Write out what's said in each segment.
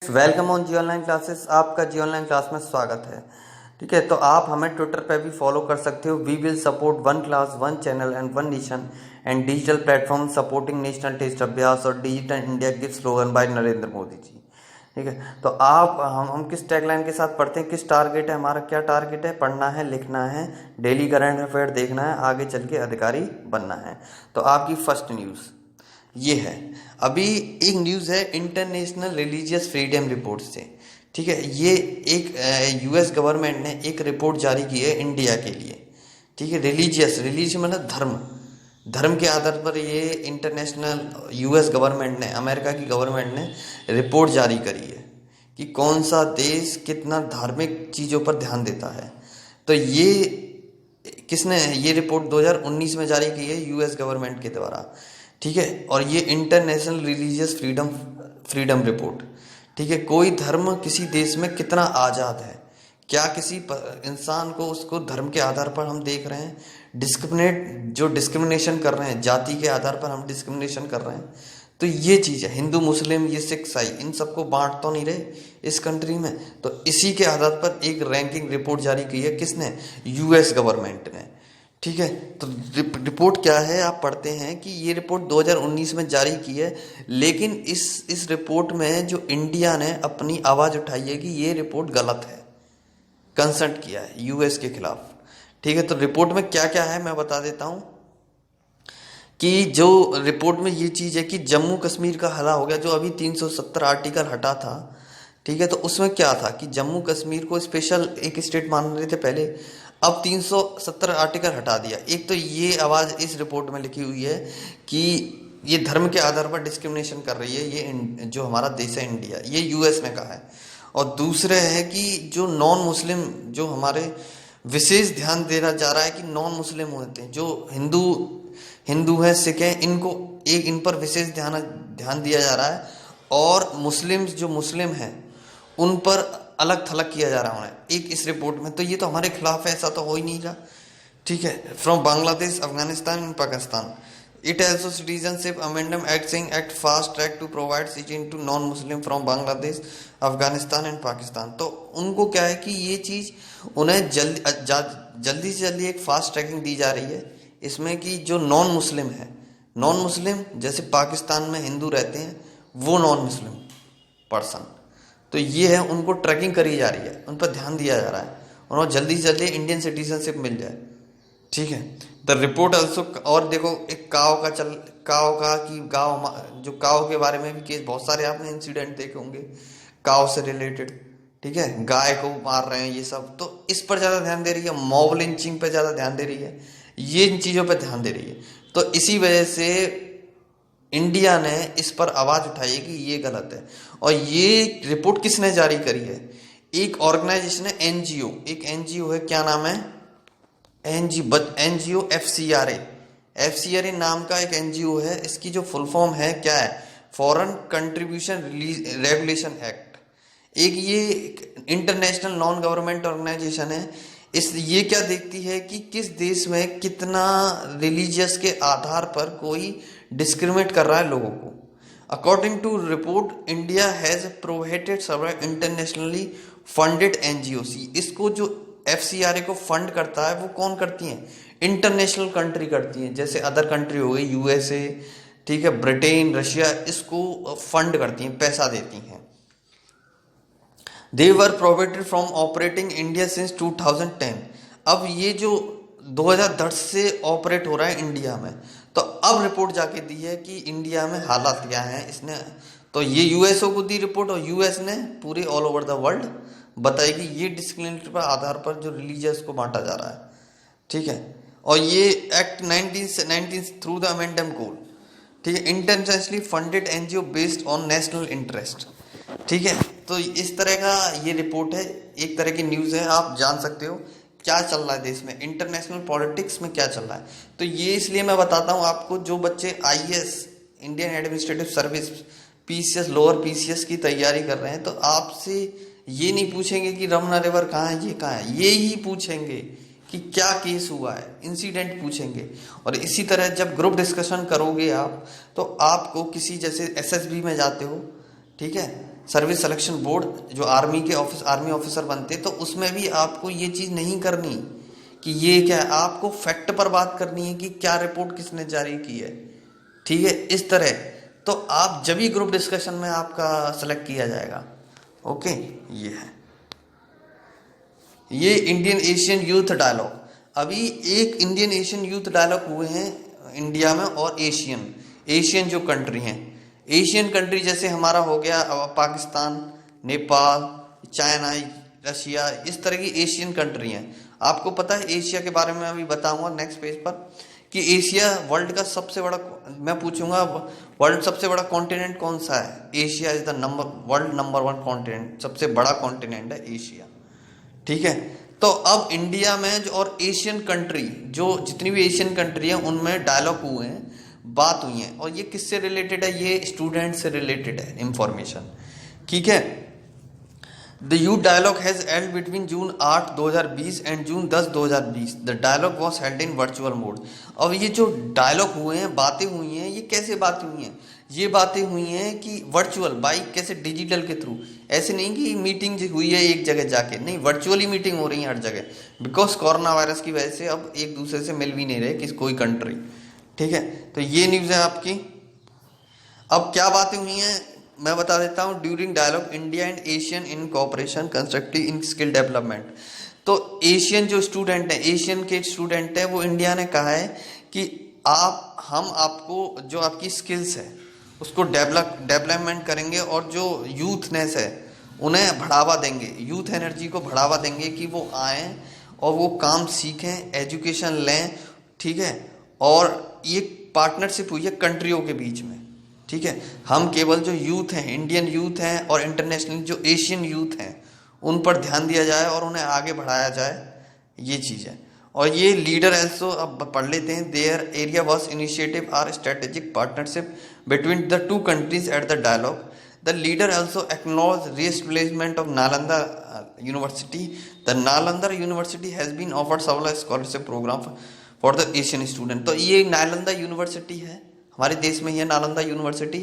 Welcome on G online classes. आपका G online class में स्वागत है। ठीक है, तो आप हमें ट्विटर पे भी फॉलो कर सकते हो। We will support one class one channel and one nation and digital platform supporting national test Abhyas और digital India gift slogan by Narendra Modi ji. ठीक है, तो आप हम किस टैगलाइन के साथ पढ़ते हैं, किस टारगेट है हमारा, क्या टारगेट है? पढ़ना है, लिखना है, डेली करंट अफेयर देखना है, आगे चल के अधिकारी बनना है। तो आपकी फर्स्ट न्यूज़ ये है। अभी एक न्यूज़ है इंटरनेशनल रिलीजियस फ्रीडम रिपोर्ट से। ठीक है, ये एक यूएस गवर्नमेंट ने एक रिपोर्ट जारी की है इंडिया के लिए। ठीक है, रिलीजियस मतलब धर्म, धर्म के आधार पर ये इंटरनेशनल यूएस गवर्नमेंट ने, अमेरिका की गवर्नमेंट ने रिपोर्ट जारी करी है कि कौन सा देश कितना धार्मिक चीज़ों पर ध्यान देता है। तो ये किसने ये रिपोर्ट 2019 में जारी की है यूएस गवर्नमेंट के द्वारा। ठीक है, और ये इंटरनेशनल रिलीजियस फ्रीडम रिपोर्ट। ठीक है, कोई धर्म किसी देश में कितना आज़ाद है, क्या किसी इंसान को उसको धर्म के आधार पर हम देख रहे हैं डिस्क्रिमिनेशन कर रहे हैं, जाति के आधार पर हम डिस्क्रिमिनेशन कर रहे हैं। तो ये चीज़ है, हिंदू मुस्लिम ये सिख ईसाई इन सबको बांट तो नहीं रहे इस कंट्री में। तो इसी के आधार पर एक रैंकिंग रिपोर्ट जारी की है किसने? यूएस गवर्नमेंट ने। ठीक है, तो रिपोर्ट क्या है आप पढ़ते हैं कि ये रिपोर्ट 2019 में जारी की है, लेकिन इस रिपोर्ट में जो इंडिया ने अपनी आवाज़ उठाई है कि ये रिपोर्ट गलत है, कंसल्ट किया है यूएस के खिलाफ। ठीक है, तो रिपोर्ट में क्या क्या है मैं बता देता हूँ कि जो रिपोर्ट में ये चीज़ है कि जम्मू कश्मीर का हला हो गया, जो अभी 370 आर्टिकल हटा था। ठीक है, तो उसमें क्या था कि जम्मू कश्मीर को स्पेशल एक स्टेट मान रहे थे पहले, अब 370 आर्टिकल हटा दिया। एक तो ये आवाज़ इस रिपोर्ट में लिखी हुई है कि ये धर्म के आधार पर डिस्क्रिमिनेशन कर रही है ये जो हमारा देश है इंडिया, ये यूएस ने कहा है। और दूसरे है कि जो नॉन मुस्लिम, जो हमारे विशेष ध्यान देना जा रहा है कि नॉन मुस्लिम होते हैं, जो हिंदू हैं, सिख हैं, इनको एक इन पर विशेष ध्यान दिया जा रहा है। और मुस्लिम्स जो मुस्लिम हैं उन पर अलग थलग किया जा रहा है उन्हें एक इस रिपोर्ट में। तो ये तो हमारे खिलाफ है, ऐसा तो हो ही नहीं रहा। ठीक है, from Bangladesh Afghanistan and Pakistan it also citizenship amendment act saying act fast track to provide citizen to non muslim from Bangladesh Afghanistan and Pakistan. तो उनको क्या है कि ये चीज़ उन्हें जल्दी से जल्दी एक फास्ट ट्रैकिंग दी जा रही है इसमें कि जो नॉन मुस्लिम है, नॉन मुस्लिम जैसे पाकिस्तान में हिंदू रहते हैं वो नॉन मुस्लिम पर्सन, तो ये है उनको ट्रैकिंग करी जा रही है, उन पर ध्यान दिया जा रहा है, उन्हें जल्दी से जल्दी इंडियन सिटीजनशिप मिल जाए। ठीक है, द रिपोर्ट ऑल्सो, और देखो एक काव का कि जो काव के बारे में भी केस बहुत सारे आपने इंसिडेंट देखे होंगे काव से रिलेटेड। ठीक है, गाय को मार रहे हैं ये सब, तो इस पर ज़्यादा ध्यान दे रही है, मॉब लिंचिंग पर ज़्यादा ध्यान दे रही है, ये इन चीज़ों पर ध्यान दे रही है। तो इसी वजह से इंडिया ने इस पर आवाज़ उठाई है कि ये गलत है। और ये रिपोर्ट किसने जारी करी है? एक ऑर्गेनाइजेशन है, एनजीओ, एक एनजीओ है, क्या नाम है? एनजीओ एफसीआरए नाम का एक एनजीओ है। इसकी जो फुल फॉर्म है क्या है? Foreign contribution regulation act. एक ये इंटरनेशनल नॉन गवर्नमेंट ऑर्गेनाइजेशन है। ये क्या देखती है कि किस देश में कितना रिलीजियस के आधार पर कोई डिस्क्रिमिनेट कर रहा है लोगों को। According to report India has prohibited several internationally funded NGOs. इसको जो एफसीआरए को फंड करता है वो कौन करती हैं? इंटरनेशनल कंट्री करती हैं, जैसे अदर कंट्री हो गई यूएसए, ठीक है, ब्रिटेन, रशिया, इसको फंड करती हैं, पैसा देती हैं। They were prohibited from operating India since 2010। अब ये जो 2010 से ऑपरेट हो रहा है इंडिया में, तो अब रिपोर्ट जाके दी है कि इंडिया में हालात क्या हैं। इसने तो ये यूएसओ को दी रिपोर्ट, और यूएस ने पूरे ऑल ओवर द वर्ल्ड बताई कि ये डिस्क्रिमिनेशन पर आधार पर जो रिलीजियस को बांटा जा रहा है। ठीक है, और ये एक्ट 19 थ्रू द अमेंडम कोड। ठीक है, internationally funded NGO based on national interest. ठीक है, तो इस तरह का ये रिपोर्ट है, एक तरह की न्यूज़ है, आप जान सकते हो क्या चल रहा है देश में, इंटरनेशनल पॉलिटिक्स में क्या चल रहा है। तो ये इसलिए मैं बताता हूँ आपको, जो बच्चे IAS, Indian administrative service, PCS, lower PCS की तैयारी कर रहे हैं, तो आपसे ये नहीं पूछेंगे कि रमना रिवर कहाँ है, ये कहाँ है, ये ही पूछेंगे कि क्या केस हुआ है, इंसिडेंट पूछेंगे। और इसी तरह जब ग्रुप डिस्कशन करोगे आप, तो आपको किसी जैसे एसएसबी में जाते हो, ठीक है, सर्विस सिलेक्शन बोर्ड जो आर्मी के आर्मी ऑफिसर बनते, तो उसमें भी आपको ये चीज़ नहीं करनी कि ये क्या है, आपको फैक्ट पर बात करनी है कि क्या रिपोर्ट किसने जारी की है। ठीक है, इस तरह तो आप जब ही ग्रुप डिस्कशन में आपका सेलेक्ट किया जाएगा। ओके, ये है, ये इंडियन एशियन यूथ डायलॉग। अभी एक इंडियन एशियन यूथ डायलॉग हुए हैं इंडिया में, और एशियन जो कंट्री हैं, एशियन कंट्री जैसे हमारा हो गया पाकिस्तान, नेपाल, चाइना, रशिया, इस तरह की एशियन कंट्री हैं। आपको पता है एशिया के बारे में अभी बताऊंगा नेक्स्ट पेज पर कि एशिया वर्ल्ड का सबसे बड़ा, मैं पूछूंगा वर्ल्ड सबसे बड़ा कॉन्टिनेंट कौन सा है। Asia is the world number 1 continent, सबसे बड़ा कॉन्टिनेंट है एशिया। ठीक है, तो अब इंडिया में जो और एशियन कंट्री, जो जितनी भी एशियन कंट्री है उनमें डायलॉग हुए हैं, बात हुई है, और ये किससे रिलेटेड है, ये स्टूडेंट से रिलेटेड है इंफॉर्मेशन। ठीक है, the youth dialogue has held between June 8 2020 and June 10 2020। The dialogue was held in virtual mode. अब ये जो डायलॉग हुए हैं, बातें हुई हैं, ये कैसे बातें हुई हैं, ये बातें हुई हैं कि वर्चुअल, बाई कैसे, डिजिटल के थ्रू। ऐसे नहीं कि मीटिंग हुई है एक जगह जाके, नहीं, वर्चुअली मीटिंग हो रही है हर जगह, बिकॉज कोरोना वायरस की वजह से अब एक दूसरे से मिल भी नहीं रहे किसी कोई कंट्री। ठीक है, तो ये न्यूज़ है आपकी। अब क्या बातें हुई हैं मैं बता देता हूँ। During dialogue India and Asian in cooperation constructive in skill development. तो एशियन जो स्टूडेंट है, एशियन के स्टूडेंट है, वो इंडिया ने कहा है कि हम आपको जो आपकी स्किल्स है उसको डेवलपमेंट करेंगे, और जो यूथनेस है उन्हें बढ़ावा देंगे, यूथ एनर्जी को बढ़ावा देंगे कि वो आएँ और वो काम सीखें, एजुकेशन लें। ठीक है, और ये पार्टनरशिप हुई है कंट्रियों के बीच में। ठीक है, हम केवल जो यूथ हैं, इंडियन यूथ हैं, और इंटरनेशनल जो एशियन यूथ हैं, उन पर ध्यान दिया जाए और उन्हें आगे बढ़ाया जाए, ये चीज़ है। और ये लीडर एल्सो, अब पढ़ लेते हैं, there area was initiative are strategic partnership between the 2 countries at the dialogue. The leader also acknowledge reestablishment of Nalanda university. The Nalanda university has been offered several scholarship program for the Asian student. तो ये Nalanda university है, हमारे देश में ही है Nalanda university.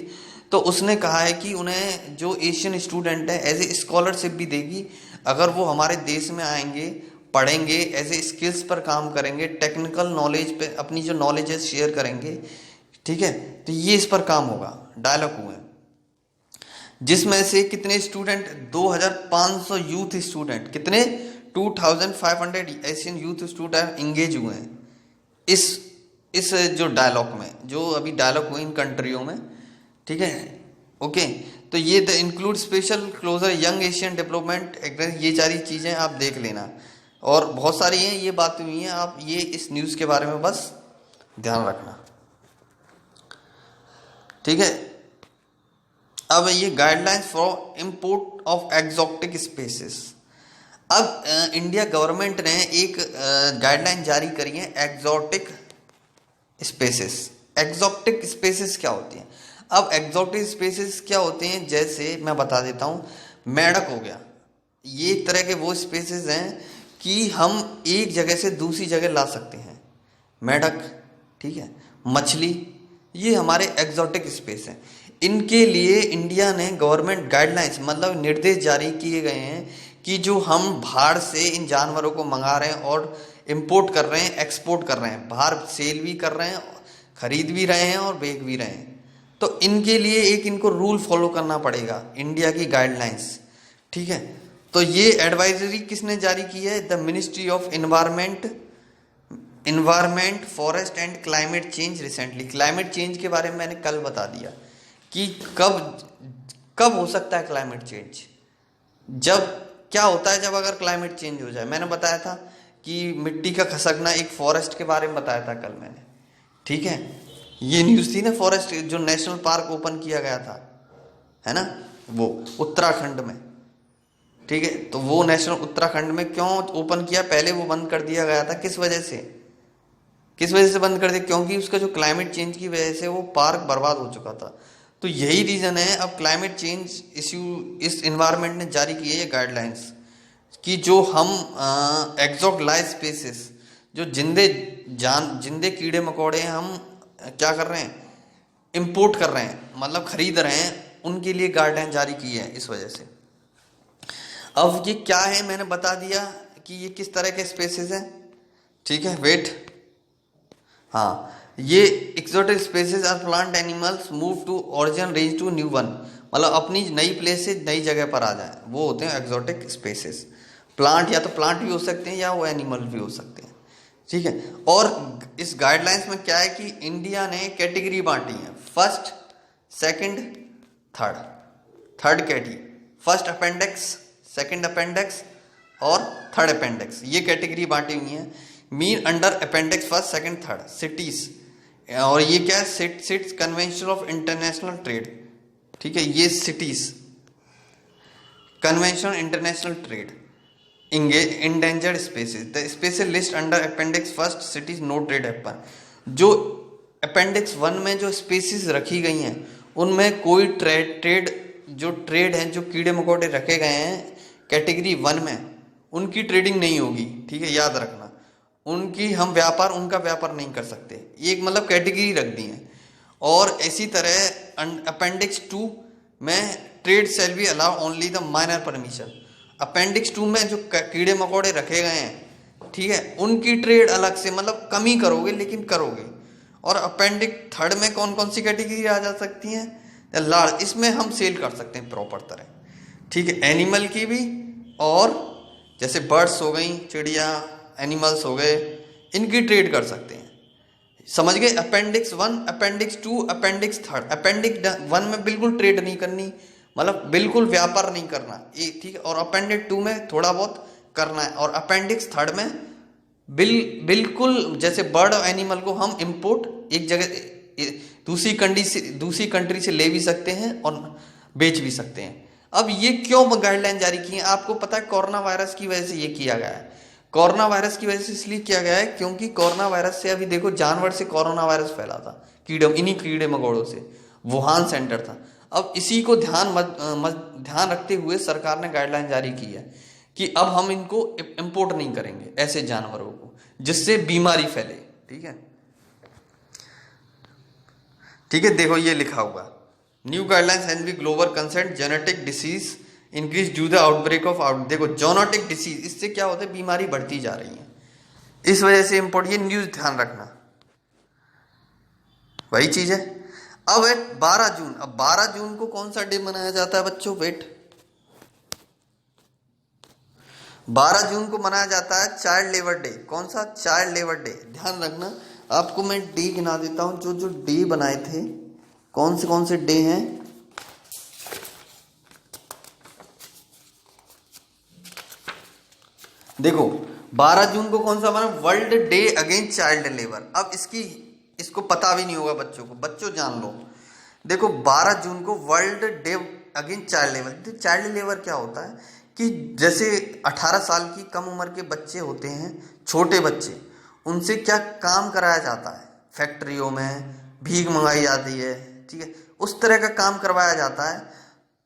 तो उसने कहा है कि उन्हें जो एशियन स्टूडेंट है एज ए स्कॉलरशिप भी देगी अगर वो हमारे देश में आएंगे, पढ़ेंगे, एज ए स्किल्स पर काम करेंगे, टेक्निकल नॉलेज पे अपनी जो नॉलेज है शेयर करेंगे। ठीक है, तो ये इस पर काम होगा। डायलॉग हुए जिसमें से कितने स्टूडेंट, 2500 यूथ स्टूडेंट, कितने 2500 एशियन यूथ स्टूडेंट इंगेज हुए हैं इस जो डायलॉग में, जो अभी डायलॉग हुए इन कंट्रियों में। ठीक है, ओके, तो ये the include special closer young Asian development, ये सारी चीज़ें आप देख लेना, और बहुत सारी हैं ये बातें हुई हैं, आप ये इस न्यूज़ के बारे में बस ध्यान रखना। ठीक है, अब ये guidelines for import of exotic species. अब इंडिया गवर्नमेंट ने एक गाइडलाइन जारी करी है एक्सोटिक स्पेसिस। एक्सोटिक स्पेसिस क्या होती हैं? अब एक्सोटिक स्पेसिस क्या होते हैं, जैसे मैं बता देता हूँ, मेंढक हो गया, ये एक तरह के वो स्पेसिस हैं कि हम एक जगह से दूसरी जगह ला सकते हैं। मेंढक, ठीक है, मछली, ये हमारे एक्सोटिक स्पेस हैं। इनके लिए इंडिया ने गवर्नमेंट गाइडलाइंस, मतलब निर्देश जारी किए गए हैं कि जो हम बाहर से इन जानवरों को मंगा रहे हैं और इंपोर्ट कर रहे हैं, एक्सपोर्ट कर रहे हैं, बाहर सेल भी कर रहे हैं, खरीद भी रहे हैं और बेच भी रहे हैं, तो इनके लिए एक इनको रूल फॉलो करना पड़ेगा, इंडिया की गाइडलाइंस। ठीक है, तो ये एडवाइजरी किसने जारी की है? The ministry of environment forest and climate change recently. Climate change के बारे में मैंने कल बता दिया कि कब हो सकता है क्लाइमेट चेंज, जब क्या होता है, जब अगर क्लाइमेट चेंज हो जाए। मैंने बताया था कि मिट्टी का खसकना, एक फॉरेस्ट के बारे में बताया था कल मैंने। ठीक है, ये न्यूज़ थी ना, फॉरेस्ट जो नेशनल पार्क ओपन किया गया था, है ना, वो उत्तराखंड में। ठीक है, तो वो नेशनल उत्तराखंड में क्यों ओपन किया? पहले वो बंद कर दिया गया था, किस वजह से बंद कर दिया? क्योंकि उसका जो क्लाइमेट चेंज की वजह से वो पार्क बर्बाद हो चुका था। तो यही रीज़न है, अब क्लाइमेट चेंज इश्यू, इस इन्वायरमेंट ने जारी की है ये गाइडलाइंस कि जो हम एक्सोटिक लाइफ स्पेसिस, जो जिंदे कीड़े मकोड़े हम क्या कर रहे हैं, इंपोर्ट कर रहे हैं, मतलब खरीद रहे हैं उनके लिए गाइडलाइन जारी की है इस वजह से। अब ये क्या है, मैंने बता दिया कि ये किस तरह के स्पेसेस हैं, ठीक है। वेट, हाँ, ये exotic species are plant animals move to origin range to new one, मतलब अपनी नई प्लेस से नई जगह पर आ जाए, वो होते हैं एक्सोटिक स्पेसेस। प्लांट या तो प्लांट भी हो सकते हैं या वो एनिमल भी हो सकते हैं, ठीक है। और इस गाइडलाइंस में क्या है कि इंडिया ने कैटेगरी बांटी है, first, second, third category, first appendix, second appendix और थर्ड अपेंडिक्स, ये कैटेगरी बांटी हुई है। Mean under appendix first, second, third CITES, और ये क्या है, CITES convention of international trade, ठीक है। ये CITES convention international trade, endangered species, the special list under appendix first CITES no trade happen. जो अपेंडिक्स 1 में जो स्पेसीज रखी गई हैं उनमें कोई ट्रेड जो ट्रेड है, जो कीड़े मकोड़े रखे गए हैं कैटेगरी 1 में, उनकी ट्रेडिंग नहीं होगी, ठीक है, याद रखना। उनका व्यापार नहीं कर सकते, ये एक मतलब कैटेगरी रख दी है। और इसी तरह अपेंडिक्स 2 में trade sale be allow only the minor permission. Appendix 2 में जो कीड़े मकोड़े रखे गए हैं, ठीक है, उनकी ट्रेड अलग से, मतलब कम ही करोगे लेकिन करोगे। और अपेंडिक्स 3 में कौन कौन सी कैटेगरी आ जा सकती हैं, लार्ज, इसमें हम सेल कर सकते हैं प्रॉपर तरह, ठीक है, एनिमल की भी, और जैसे बर्ड्स हो गई, चिड़िया, एनिमल्स हो गए, इनकी ट्रेड कर सकते हैं, समझ गए। Appendix 1, appendix 2, appendix 3। अपेंडिक्स 1 में बिल्कुल ट्रेड नहीं करनी, मतलब बिल्कुल व्यापार नहीं करना, ये ठीक है। और अपेंडिक्स 2 में थोड़ा बहुत करना है। और अपेंडिक्स 3 में बिल्कुल जैसे बर्ड और एनिमल को हम इंपोर्ट एक जगह दूसरी कंट्री से ले भी सकते हैं और बेच भी सकते हैं। अब ये क्यों गाइडलाइन जारी की है, आपको पता है, कोरोना वायरस की वजह से ये किया गया है। कोरोना वायरस की वजह से इसलिए किया गया है क्योंकि कोरोना वायरस से, अभी देखो, जानवर से कोरोना वायरस फैला था, इन्हीं कीड़े मकोड़ों से, वुहान सेंटर था। अब इसी को ध्यान रखते हुए सरकार ने गाइडलाइन जारी की है कि अब हम इनको इंपोर्ट नहीं करेंगे, ऐसे जानवरों को, जिससे बीमारी फैले, ठीक है, ठीक है। देखो ये लिखा हुआ, new guidelines has B global concern genetic disease increase due the outbreak of देखो जोनोटिक डिसीज, इससे क्या होता है, बीमारी बढ़ती जा रही है, इस वजह से इंपोर्ट, ये न्यूज ध्यान रखना, वही चीज है। अब 12 जून, अब 12 जून को कौन सा डे मनाया जाता है बच्चों, वेट, 12 जून को मनाया जाता है चाइल्ड लेबर डे। कौन सा, चाइल्ड लेबर डे, ध्यान रखना। आपको मैं डे गिना देता हूं, जो जो डे बनाए थे, कौन से डे हैं। देखो 12 जून को कौन सा बना, world day against child labour. अब इसको पता भी नहीं होगा बच्चों को, बच्चों जान लो। देखो 12 जून को world day against child labour. Child labour क्या होता है कि जैसे 18 साल की कम उम्र के बच्चे होते हैं, छोटे बच्चे, उनसे क्या काम कराया जाता है, फैक्ट्रियों में भीख मंगाई जाती है, ठीक है, उस तरह का काम करवाया जाता है।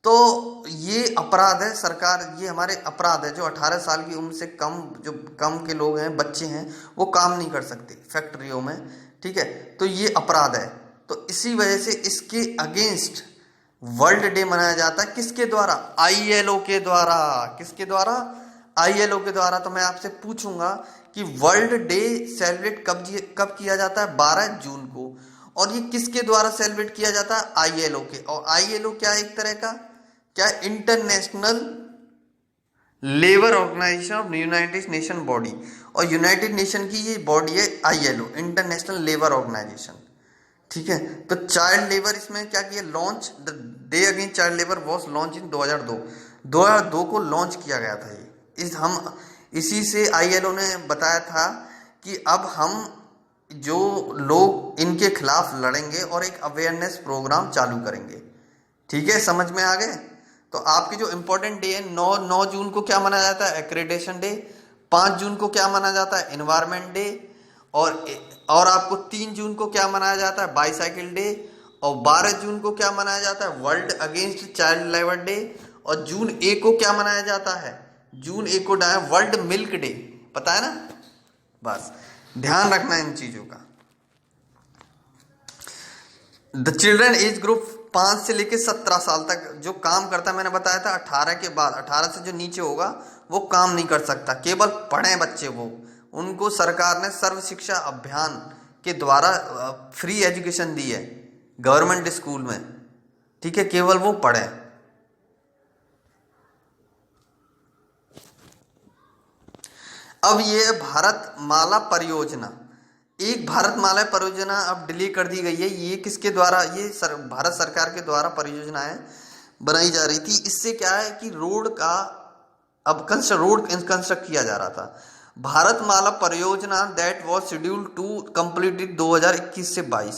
तो ये अपराध है, सरकार, ये हमारे अपराध है, जो 18 साल की उम्र से कम, जो कम के लोग हैं, बच्चे हैं, वो काम नहीं कर सकते फैक्ट्रियों में, ठीक है, तो ये अपराध है। तो इसी वजह से इसके अगेंस्ट वर्ल्ड डे मनाया जाता है, किसके द्वारा, ILO के द्वारा। किसके द्वारा, ILO के द्वारा। तो मैं आपसे पूछूंगा कि वर्ल्ड डे सेलिब्रेट कब किया जाता है, 12 जून को, और ये किसके द्वारा सेलिब्रेट किया जाता है, ILO के। और ILO क्या है, एक तरह का क्या, International Labour Organisation of United Nation body, और यूनाइटेड नेशन की ये बॉडी है ILO, इंटरनेशनल लेबर ऑर्गेनाइजेशन, ठीक है। तो चाइल्ड लेबर इसमें क्या किया, launch the day against child labour was launch in 2002 को लॉन्च किया गया था ये। इसी से ILO ने बताया था कि अब हम जो लोग इनके खिलाफ लड़ेंगे और एक अवेयरनेस प्रोग्राम चालू करेंगे, ठीक है, समझ में आ गए। तो आपके जो इंपॉर्टेंट डे है, 9 जून को क्या मनाया जाता है, एक्रेडिटेशन डे। 5 जून को क्या मनाया जाता है, एनवायरमेंट डे। और आपको 3 जून को क्या मनाया जाता है, बाईसाइकिल डे। और 12 जून को क्या मनाया जाता है, world against child labour day. और जून 1 को क्या मनाया जाता है, जून 1 को वर्ल्ड मिल्क डे, पता है ना। बस ध्यान रखना इन चीजों का। द चिल्ड्रन एज ग्रुप 5 से लेकर 17 साल तक जो काम करता है, मैंने बताया था 18 के बाद, 18 से जो नीचे होगा वो काम नहीं कर सकता, केवल पढ़े बच्चे वो, उनको सरकार ने सर्व शिक्षा अभियान के द्वारा फ्री एजुकेशन दी है गवर्नमेंट स्कूल में, ठीक है, केवल वो पढ़े। अब ये भारत माला परियोजना, एक भारत माला परियोजना अब डिले कर दी गई है। ये किसके द्वारा, ये भारत सरकार के द्वारा परियोजनाएं बनाई जा रही थी। इससे क्या है कि रोड का अब रोड कंस्ट्रक्ट किया जा रहा था। भारत माला परियोजना that was scheduled to completed 2021 से 22,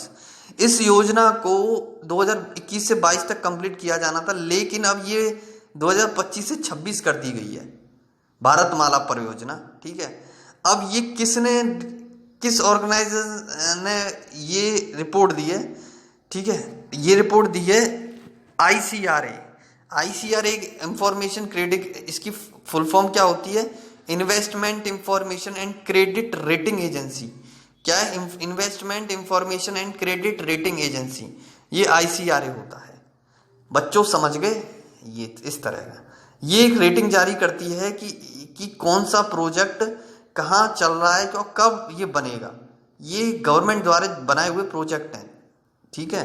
इस योजना को 2021 से 22 तक कंप्लीट किया जाना था, लेकिन अब ये 2025 से 26 कर दी गई है भारत माला परियोजना, ठीक है। अब ये किस ऑर्गेनाइजेशन ने ये रिपोर्ट दी है, ठीक है, ये रिपोर्ट दी है ICRA। ICRA इंफॉर्मेशन क्रेडिट, इसकी फुल फॉर्म क्या होती है, investment information and credit rating agency. क्या है, investment information and credit rating agency, ये ICRA होता है। बच्चों समझ गए, ये इस तरह का ये एक रेटिंग जारी करती है कि कौन सा प्रोजेक्ट कहाँ चल रहा है और कब ये बनेगा। ये गवर्नमेंट द्वारा बनाए हुए प्रोजेक्ट हैं, ठीक है।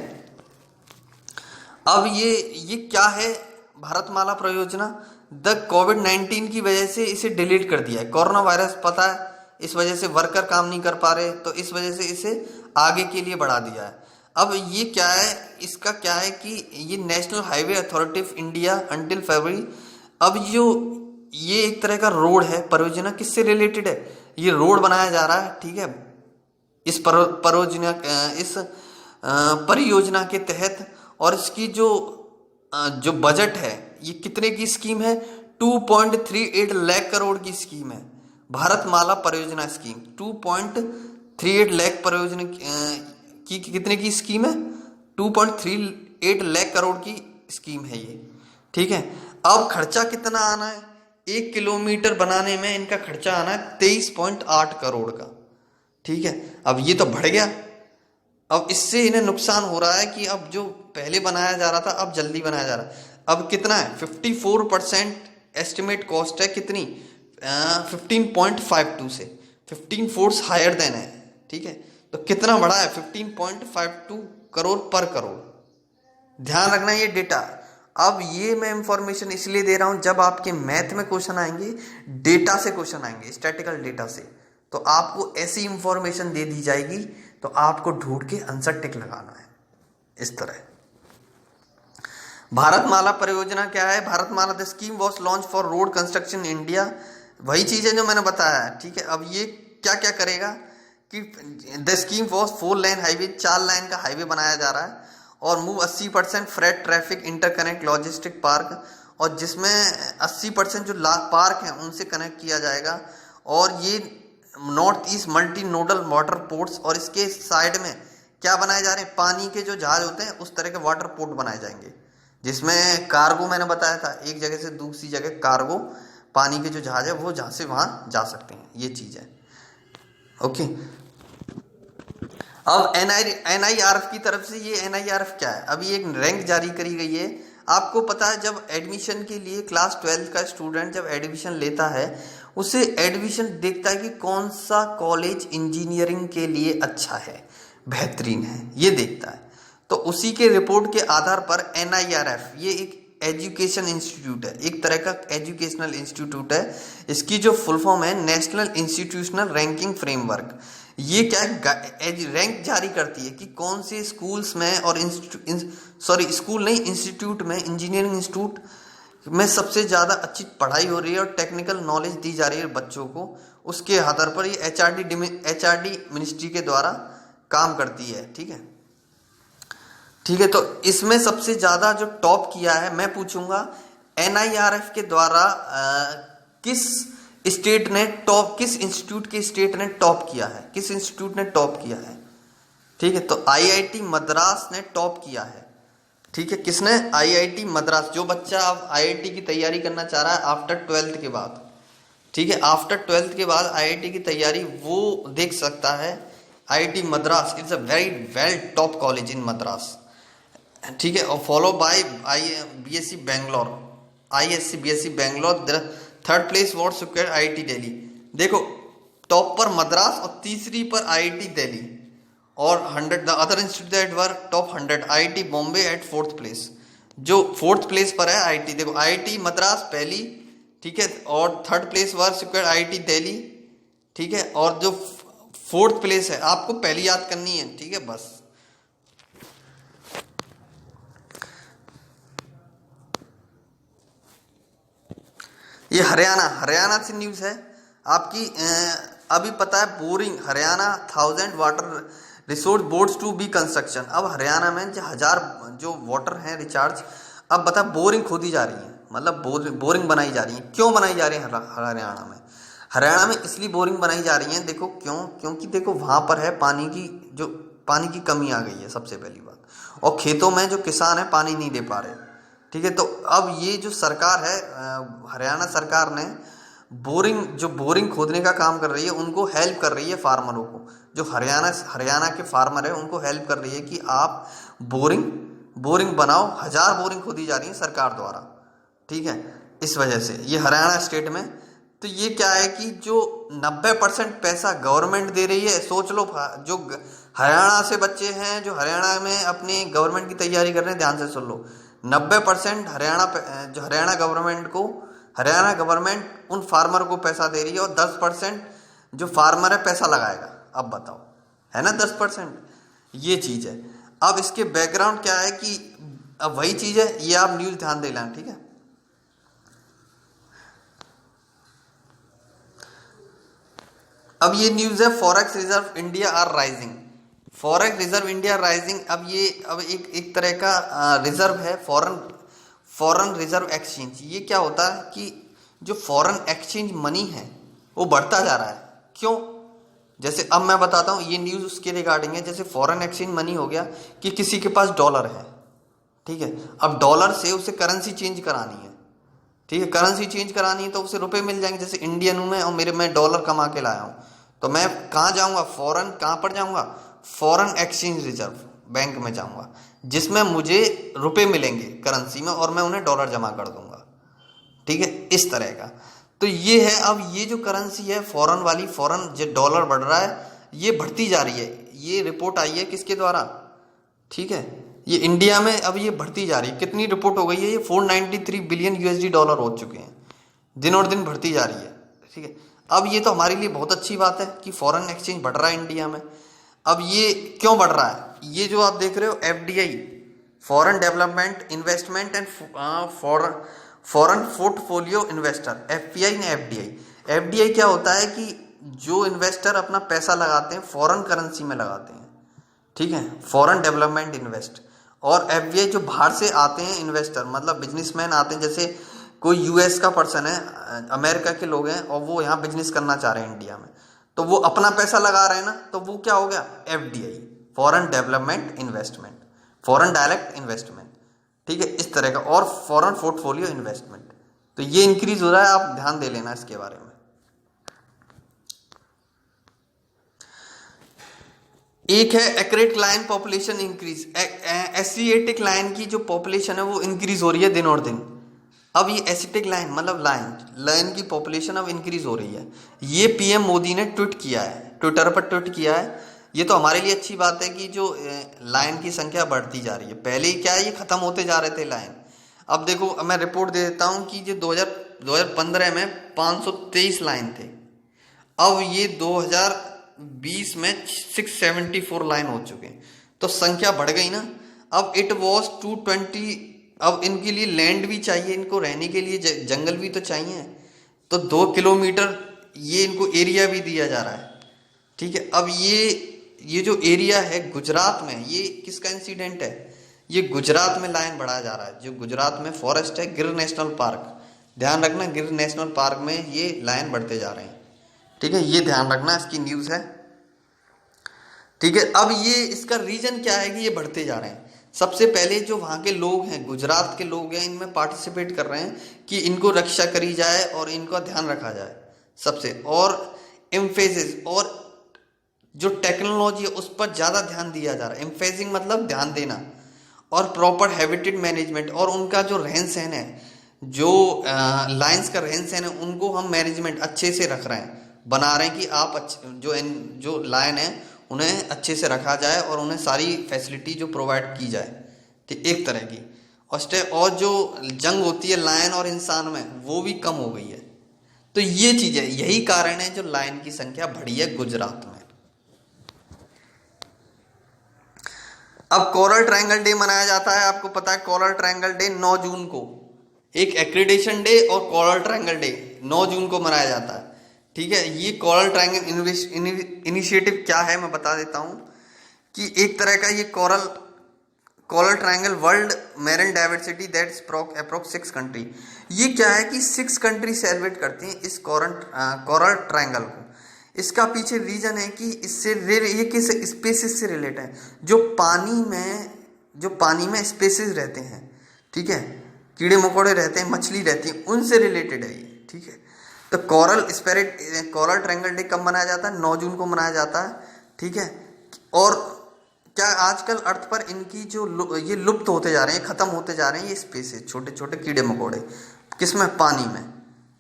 अब ये क्या है भारतमाला परियोजना, द कोविड-19 की वजह से इसे डिलीट कर दिया है। कोरोना वायरस पता है, इस वजह से वर्कर काम नहीं कर पा रहे, तो इस वजह से इसे आगे के लिए बढ़ा दिया है। अब ये क्या है, इसका क्या है कि ये national highway authority of India until February, अब जो ये एक तरह का रोड है परियोजना, किससे रिलेटेड है, ये रोड बनाया जा रहा है, ठीक है। इस परियोजना के तहत, और इसकी जो बजट है, ये कितने की स्कीम है, 2.38 लाख करोड़ की स्कीम है भारतमाला परियोजना स्कीम। 2.38 लाख परियोजना की कितने की स्कीम है, 2.38 लाख करोड़ की स्कीम है ये, ठीक है। अब खर्चा कितना आना है, 1 किलोमीटर बनाने में इनका खर्चा आना है 23.8 करोड़ का, ठीक है। अब ये तो बढ़ गया, अब इससे इन्हें नुकसान हो रहा है कि अब जो पहले बनाया जा रहा था अब जल्दी बनाया जा रहा है। अब कितना है, 54% एस्टिमेट कॉस्ट है, कितनी 15.52 से 15 फोर्स हायर देन है, ठीक है। तो कितना बढ़ा है, 15.52 करोड़ पर करोड़। ध्यान रखना ये डेटा। अब ये मैं इंफॉर्मेशन इसलिए दे रहा हूं, जब आपके मैथ में क्वेश्चन आएंगे, डेटा से क्वेश्चन आएंगे, स्टैटिकल डेटा से, तो आपको ऐसी इंफॉर्मेशन दे दी जाएगी, तो आपको ढूंढ के आंसर टिक लगाना है इस तरह। भारतमाला परियोजना क्या है, Bharatmala the scheme was launch for road construction India, वही चीज है जो मैंने बताया है, ठीक है। अब ये क्या क्या करेगा कि the scheme was 4 lane highway, 4 line का हाईवे बनाया जा रहा है, और move 80% freight traffic interconnect logistic park, और जिसमें 80% जो पार्क हैं उनसे कनेक्ट किया जाएगा, और ये north east multi nodal water ports, और इसके साइड में क्या बनाए जा रहे हैं, पानी के जो जहाज होते हैं उस तरह के वाटर पोर्ट बनाए जाएंगे, जिसमें कार्गो, मैंने बताया था, एक जगह से दूसरी जगह कार्गो, पानी के जो जहाज है वो जहाँ से वहाँ जा सकते हैं, ये चीज़ है, ओके। अब NIRF की तरफ से, ये NIRF क्या है, अभी एक रैंक जारी करी गई है। आपको पता है, जब एडमिशन के लिए क्लास 12 का स्टूडेंट जब एडमिशन लेता है, उसे एडमिशन देखता है कि कौन सा कॉलेज इंजीनियरिंग के लिए अच्छा है, बेहतरीन है, ये देखता है। तो उसी के रिपोर्ट के आधार पर NIRF, ये एक एजुकेशन इंस्टीट्यूट है, एक तरह का एजुकेशनल इंस्टीट्यूट है, इसकी जो फुल फॉर्म है नेशनल इंस्टीट्यूशनल रैंकिंग फ्रेमवर्क। ये क्या रैंक जारी करती है कि कौन से स्कूल्स में और स्कूल नहीं, इंस्टीट्यूट में, इंजीनियरिंग इंस्टीट्यूट में सबसे ज़्यादा अच्छी पढ़ाई हो रही है और टेक्निकल नॉलेज दी जा रही है बच्चों को। उसके आधार पर ये HRD मिनिस्ट्री के द्वारा काम करती है, ठीक है, ठीक है। तो इसमें सबसे ज़्यादा जो टॉप किया है, मैं पूछूंगा NIRF के द्वारा किस स्टेट ने टॉप, किस इंस्टीट्यूट के स्टेट ने टॉप किया है, किस इंस्टीट्यूट ने टॉप किया है, ठीक है। तो IIT मद्रास ने टॉप किया है, ठीक है। किसने, IIT मद्रास। जो बच्चा अब IIT की तैयारी करना चाह रहा है आफ्टर 12th के बाद, ठीक है, आफ्टर 12th के बाद IIT की तैयारी वो देख सकता है। IIT Madras is a very well top college in Madras, ठीक है, और follow by I BSc Bangalore, ISC BSc Bangalore, third place what secure IIT Delhi. देखो टॉप पर मद्रास और तीसरी पर आईआईटी दिल्ली, और 100 the other institute that were top 100 IIT Bombay at fourth place. जो फोर्थ प्लेस पर है आईआईटी, देखो आईआईटी मद्रास पहली, ठीक है, और थर्ड प्लेस वर सिक्योर आईआईटी दिल्ली, ठीक है, और जो फोर्थ प्लेस है आपको पहली याद करनी है, ठीक है बस। ये हरियाणा से न्यूज़ है आपकी। अभी पता है boring Haryana 1000 water resource boards to be construction. अब हरियाणा में जो 1000 जो वाटर हैं रिचार्ज, अब बता बोरिंग खोदी जा रही है, मतलब बोरिंग बनाई जा रही है। क्यों बनाई जा रही है हरियाणा में? हरियाणा में इसलिए बोरिंग बनाई जा रही है, देखो क्यों, क्योंकि देखो वहाँ पर है पानी की कमी आ गई है सबसे पहली बात, और खेतों में जो किसान है पानी नहीं दे पा रहे, ठीक है। तो अब ये जो सरकार है हरियाणा सरकार ने बोरिंग खोदने का काम कर रही है, उनको हेल्प कर रही है फार्मरों को, जो हरियाणा के फार्मर है उनको हेल्प कर रही है कि आप बोरिंग बनाओ। 1000 बोरिंग खोदी जा रही है सरकार द्वारा, ठीक है। इस वजह से ये हरियाणा स्टेट में, तो ये क्या है कि जो 90% पैसा गवर्नमेंट दे रही है, सोच लो जो हरियाणा से बच्चे हैं जो हरियाणा में अपनी गवर्नमेंट की तैयारी कर रहे हैं, ध्यान से सुन लो, 90% हरियाणा गवर्नमेंट उन फार्मर को पैसा दे रही है, और 10% जो फार्मर है पैसा लगाएगा। अब बताओ, है ना 10%, ये चीज है। अब इसके बैकग्राउंड क्या है कि अब वही चीज है, ये आप न्यूज ध्यान दे लेना, ठीक है। अब ये न्यूज है forex reserve India are rising, forex reserve India rising. अब एक तरह का रिजर्व है, फॉरेन रिजर्व एक्सचेंज। ये क्या होता है कि जो फॉरेन एक्सचेंज मनी है वो बढ़ता जा रहा है। क्यों? जैसे अब मैं बताता हूँ, ये न्यूज़ उसके रिगार्डिंग है। जैसे फॉरेन एक्सचेंज मनी हो गया कि किसी के पास डॉलर है, ठीक है, अब डॉलर से उसे करेंसी चेंज करानी है, ठीक है, करेंसी चेंज करानी है तो उसे रुपए मिल जाएंगे। जैसे इंडियन हूँ मैं और मैं डॉलर कमा के लाया हूँ, तो मैं कहाँ जाऊँगा, कहाँ पर जाऊँगा, फॉरेन एक्सचेंज रिजर्व बैंक में जाऊँगा, जिसमें मुझे रुपए मिलेंगे करेंसी में और मैं उन्हें डॉलर जमा कर दूंगा, ठीक है, इस तरह का। तो ये है, अब ये जो करेंसी है फॉरेन जो डॉलर बढ़ रहा है, ये बढ़ती जा रही है। ये रिपोर्ट आई है किसके द्वारा, ठीक है, ये इंडिया में अब ये बढ़ती जा रही है। कितनी रिपोर्ट हो गई है, ये 493 बिलियन यूएसडी डॉलर हो चुके हैं, दिन और दिन बढ़ती जा रही है, ठीक है। अब ये तो हमारे लिए बहुत अच्छी बात है कि फॉरेन एक्सचेंज बढ़ रहा है इंडिया में। अब ये क्यों बढ़ रहा है, ये जो आप देख रहे हो FDI, foreign development investment and foreign portfolio investor, FPI ने एफडीआई क्या होता है कि जो इन्वेस्टर अपना पैसा लगाते हैं फॉरेन करेंसी में लगाते हैं, ठीक है, फॉरेन डेवलपमेंट इन्वेस्ट। और एफबीआई जो बाहर से आते हैं इन्वेस्टर, मतलब बिजनेसमैन आते हैं, जैसे कोई यूएस का पर्सन है, अमेरिका के लोग हैं और वो यहाँ बिजनेस करना चाह रहे हैं इंडिया में, तो वो अपना पैसा लगा रहे हैं ना, तो वो क्या हो गया, FDI, foreign development investment, foreign direct investment, ठीक है, इस तरह का। और फॉरेन पोर्टफोलियो इन्वेस्टमेंट, तो ये इंक्रीज हो रहा है, आप ध्यान दे लेना इसके बारे में। एक है एक्रेट lion population increase, Asiatic lion की जो पॉपुलेशन है वो इंक्रीज हो रही है दिन और दिन। अब ये एशियाटिक लायन मतलब लायन की पॉपुलेशन अब इंक्रीज हो रही है। ये पीएम मोदी ने ट्वीट किया है, ट्विटर पर ट्वीट किया है। ये तो हमारे लिए अच्छी बात है कि जो लायन की संख्या बढ़ती जा रही है। पहले ही क्या है, ये खत्म होते जा रहे थे लायन। अब देखो, मैं रिपोर्ट दे देता हूँ कि जो 2015 में 523 लायन थे, अब ये 2020 में 674 लाइन हो चुके हैं, तो संख्या बढ़ गई ना। अब इट वॉज 220। अब इनके लिए लैंड भी चाहिए, इनको रहने के लिए जंगल भी तो चाहिए, तो 2 किलोमीटर ये इनको एरिया भी दिया जा रहा है, ठीक है। अब ये जो एरिया है गुजरात में, ये किसका इंसिडेंट है, ये गुजरात में लाइन बढ़ाया जा रहा है। जो गुजरात में फॉरेस्ट है, गिर नेशनल पार्क, ध्यान रखना, गिर नेशनल पार्क में ये लाइन बढ़ते जा रहे हैं, ठीक है, ये ध्यान रखना, इसकी न्यूज़ है, ठीक है। अब ये इसका रीजन क्या है कि ये बढ़ते जा रहे हैं। सबसे पहले जो वहाँ के लोग हैं, गुजरात के लोग हैं, इनमें पार्टिसिपेट कर रहे हैं कि इनको रक्षा करी जाए और इनका ध्यान रखा जाए सबसे, और एम्फेसिस और जो टेक्नोलॉजी है उस पर ज़्यादा ध्यान दिया जा रहा है। एम्फेसिस मतलब ध्यान देना, और प्रॉपर हैबिटेट मैनेजमेंट, और उनका जो रहन सहन है, जो लायंस का रहन सहन है, उनको हम मैनेजमेंट अच्छे से रख रहे हैं, बना रहे हैं कि आप जो लायन है उन्हें अच्छे से रखा जाए और उन्हें सारी फैसिलिटी जो प्रोवाइड की जाए, ठीक, एक तरह की। और जो जंग होती है लायन और इंसान में, वो भी कम हो गई है। तो ये चीज है, यही कारण है जो लायन की संख्या बढ़ी है गुजरात में। अब कोरल ट्रायंगल डे मनाया जाता है, आपको पता है कोरल ट्रायंगल डे 9 जून को, एक एक्रीडेशन डे और कोरल ट्रायंगल डे 9 जून को मनाया जाता है, ठीक है। ये कोरल ट्रायंगल इनिशिएटिव क्या है मैं बता देता हूं कि एक तरह का ये coral triangle world marine diversity that's approx 6 country, ये क्या है कि 6 कंट्री सेलिब्रेट करती हैं इस कोरल ट्रायंगल को। इसका पीछे रीजन है कि ये किस स्पेसिस से रिलेट है, जो पानी में स्पेसिस रहते हैं, ठीक है, कीड़े मकोड़े रहते हैं, मछली रहती है, उनसे रिलेटेड है ये, ठीक है। तो कोरल ट्रायंगल डे कब मनाया जाता है? 9 जून को मनाया जाता है, ठीक है। और क्या आजकल अर्थ पर इनकी ये लुप्त होते जा रहे हैं, खत्म होते जा रहे हैं ये स्पेसिस, छोटे छोटे कीड़े मकोड़े, किसमें? पानी में,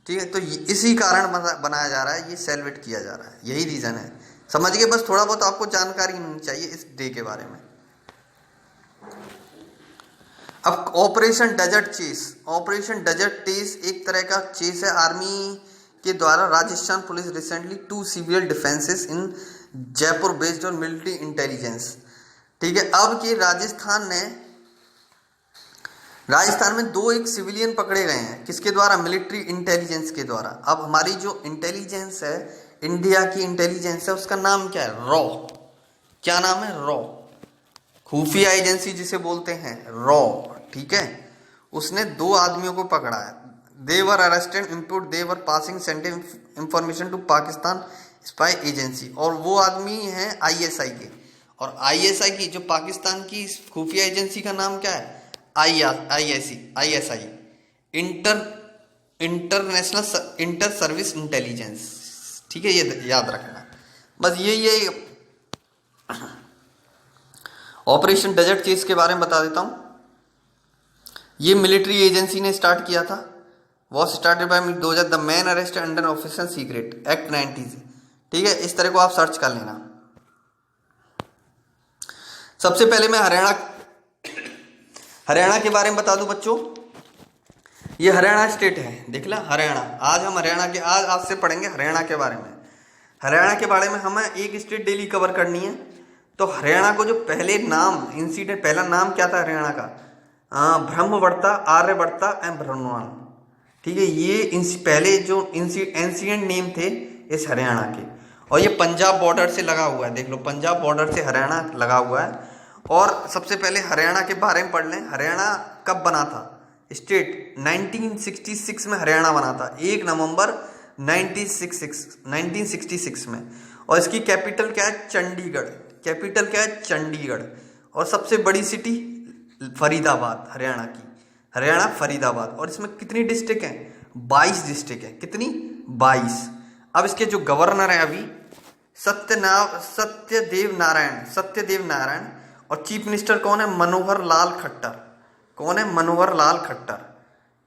ठीक है। तो इसी कारण बनाया जा रहा है, ये सेलिब्रेट किया जा रहा है, यही रीजन है। समझ गए? बस थोड़ा बहुत आपको जानकारी होनी चाहिए इस डे के बारे में। अब ऑपरेशन डेजर्ट चेस एक तरह का चेस है आर्मी के द्वारा। Rajasthan police recently 2 civil defences in Jaipur based on military intelligence, ठीक है। अब कि राजस्थान में 2 एक सिविलियन पकड़े गए हैं, किसके द्वारा? मिलिट्री इंटेलिजेंस के द्वारा। अब हमारी जो इंटेलिजेंस है, इंडिया की इंटेलिजेंस है, उसका नाम क्या है? रॉ। क्या नाम है? रॉ, खुफिया एजेंसी जिसे बोलते हैं, रॉ, ठीक है। उसने 2 आदमियों को पकड़ा है। They were arrested import they were passing sending information to Pakistan spy agency, और वो आदमी है आईएसआई के। और आईएसआई की जो पाकिस्तान की खुफिया एजेंसी का नाम क्या है? आईएसआई, इंटर सर्विस इंटेलिजेंस, ठीक है, ये याद रखना। बस ये ऑपरेशन डेजर्ट चेस के बारे में बता देता हूं। ये मिलिट्री एजेंसी ने स्टार्ट किया था, was started by 2000 the man arrest under official secret act 90, ठीक है। इस तरह को आप सर्च कर लेना। सबसे पहले मैं हरियाणा के बारे में बता दूं बच्चों। ये हरियाणा स्टेट है, देख ला, हरियाणा। आज हम आज से पढ़ेंगे हरियाणा के बारे में। हरियाणा के बारे में हमें एक स्टेट डेली कवर करनी है। तो हरियाणा को जो पहला नाम क्या था हरियाणा का? ब्रह्मवर्ता, आर्यवर्ता एंड ब्रह्मवान, ठीक है। ये पहले जो एंशिएंट नेम थे इस हरियाणा के। और ये पंजाब बॉर्डर से लगा हुआ है, देख लो, पंजाब बॉर्डर से हरियाणा लगा हुआ है। और सबसे पहले हरियाणा के बारे में पढ़ लें। हरियाणा कब बना था स्टेट? 1966 में हरियाणा बना था, 1 नवंबर 1966 में। और इसकी कैपिटल क्या है? चंडीगढ़। और सबसे बड़ी सिटी फरीदाबाद, हरियाणा फरीदाबाद। और इसमें कितनी डिस्ट्रिक्ट हैं? 22 डिस्ट्रिक्ट है। कितनी? 22। अब इसके जो गवर्नर हैं अभी सत्यदेव नारायण। और चीफ मिनिस्टर कौन है? मनोहर लाल खट्टर,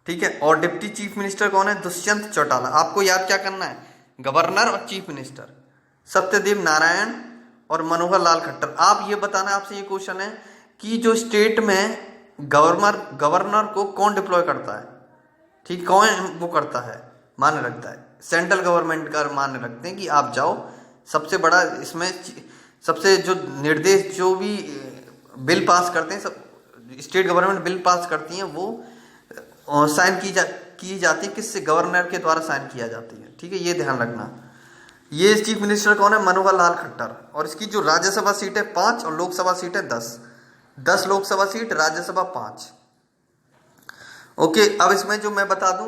ठीक है। और डिप्टी चीफ मिनिस्टर कौन है? दुष्यंत चौटाला। आपको याद क्या करना है? गवर्नर और चीफ मिनिस्टर, सत्यदेव नारायण और मनोहर लाल खट्टर। आप ये बताना, आपसे ये क्वेश्चन है कि जो स्टेट में गवर्नर को कौन डिप्लॉय करता है, ठीक, कौन वो करता है, मान्य रखता है? सेंट्रल गवर्नमेंट का मान्य रखते हैं कि आप जाओ। सबसे बड़ा इसमें सबसे जो निर्देश, जो भी बिल पास करते हैं, सब स्टेट गवर्नमेंट बिल पास करती हैं, वो साइन की जाती है किससे? गवर्नर के द्वारा साइन किया जाती है, ठीक है, ये ध्यान रखना। ये चीफ मिनिस्टर कौन है? मनोहर लाल खट्टर। और इसकी जो राज्यसभा सीट है 5 और लोकसभा सीट है 10 लोकसभा सीट, राज्यसभा 5। ओके, अब इसमें जो मैं बता दूं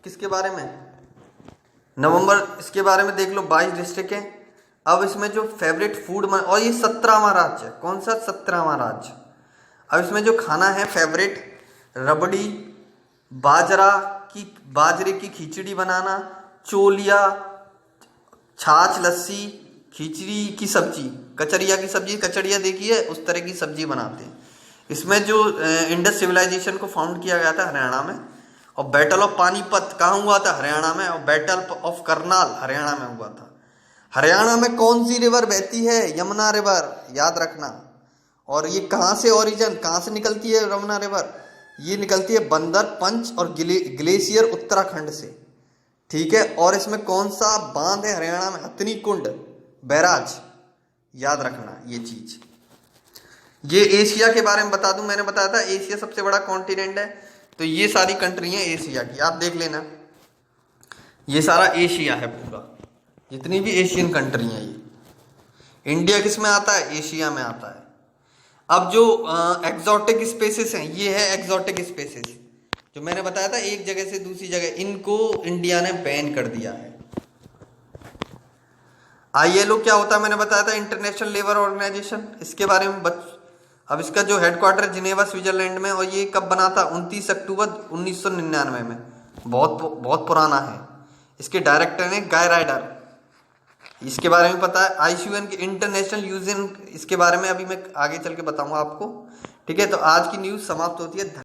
किसके बारे में, इसके बारे में देख लो, 22 डिस्ट्रिक्ट है। अब इसमें जो फेवरेट फूड और ये 17वां राज्य है। कौन सा? 17वां राज्य। अब इसमें जो खाना है फेवरेट, रबड़ी, बाजरे की खिचड़ी बनाना, चोलिया, छाछ, लस्सी, खिचड़ी की सब्जी, कचरिया की सब्जी, कचरिया देखिए, उस तरह की सब्जी बनाते हैं। इसमें जो इंडस सिविलाइजेशन को फाउंड किया गया था हरियाणा में, और बैटल ऑफ पानीपत कहाँ हुआ था? हरियाणा में। और बैटल ऑफ करनाल हरियाणा में हुआ था। हरियाणा में कौन सी रिवर बहती है? यमुना रिवर, याद रखना। और ये कहाँ से ओरिजिन, कहाँ से निकलती है यमुना रिवर? ये निकलती है बंदर पंच और ग्लेशियर उत्तराखंड से, ठीक है। और इसमें कौन सा बांध है हरियाणा में? हथनी कुंड बैराज, याद रखना ये चीज। ये एशिया के बारे में बता दूं, मैंने बताया था एशिया सबसे बड़ा कॉन्टिनेंट है, तो ये सारी कंट्री हैं एशिया की, आप देख लेना। ये सारा एशिया है पूरा, जितनी भी एशियन कंट्री हैं ये। इंडिया किस में आता है? एशिया में आता है। अब जो एग्जॉटिक स्पेसिस हैं, ये है एग्जॉटिक स्पेसिस, जो मैंने बताया था एक जगह से दूसरी जगह, इनको इंडिया ने बैन कर दिया है। ILO क्या होता है मैंने बताया था, इंटरनेशनल लेबर ऑर्गेनाइजेशन, इसके बारे में अब इसका जो हेडक्वार्टर जिनेवा स्विट्जरलैंड में, और ये कब बना था? 29 अक्टूबर 1999 में। बहुत पुराना है। इसके डायरेक्टर हैं गाय राइडर, इसके बारे में पता है। IUCN के इंटरनेशनल यूनियन, इसके बारे में अभी मैं आगे चल के बताऊंगा आपको, ठीक है। तो आज की न्यूज़ समाप्त होती है।